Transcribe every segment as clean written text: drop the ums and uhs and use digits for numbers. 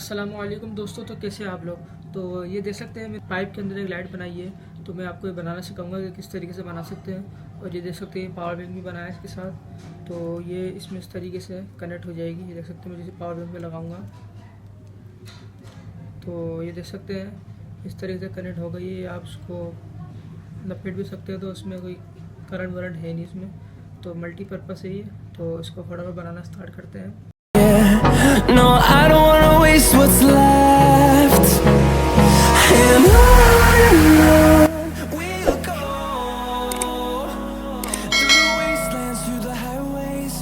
अस्सलामुअलैकुम दोस्तों। तो कैसे हैं आप लोग। तो ये देख सकते हैं मैं पाइप के अंदर एक लाइट बनाई है। तो मैं आपको ये बनाना सिखाऊंगा कि किस तरीके से बना सकते हैं। और ये देख सकते हैं पावर बैंक भी बनाया है इसके साथ। तो ये इसमें इस तरीके से कनेक्ट हो जाएगी। ये देख सकते हैं मैं जैसे पावर बैंक पे लगाऊंगा तो ये देख सकते हैं इस तरीके से कनेक्ट हो गई है। आप उसको लपेट भी सकते हैं। तो उसमें कोई करंट वरंट है नहीं इसमें, तो मल्टीपर्पज़ है ये। तो इसको फटाफट बनाना स्टार्ट करते हैं। No, I don't wanna waste what's left. And on we'll go through the wastelands, through the highways,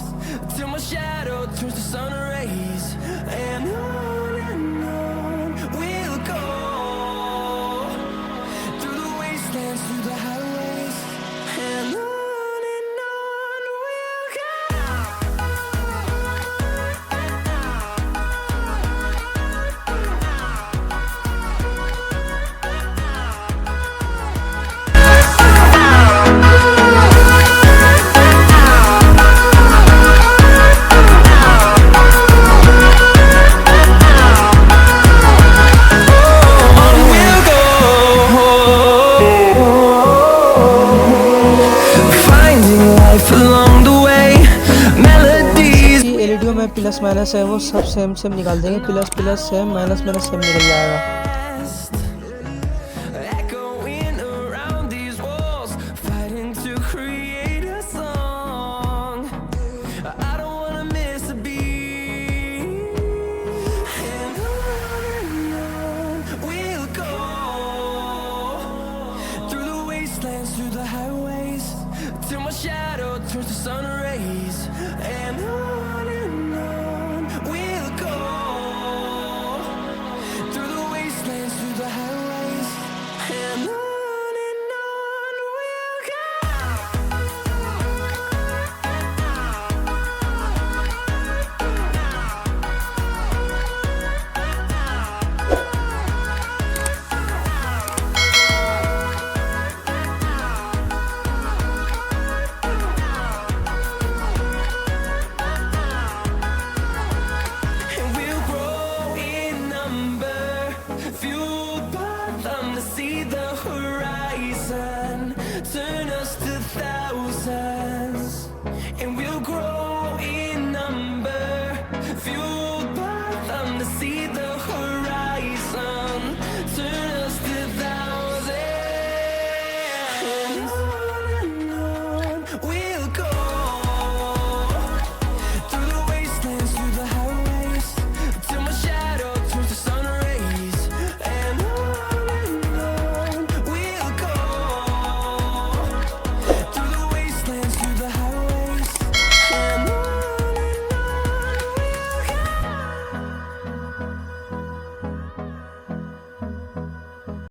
till my shadow turns to sun rays. And on we'll go through the wastelands, through the highways, and on we'll go. LED में plus minus है वो सब same निकाल देंगे। Plus plus same, minus minus same निकल जाएगा।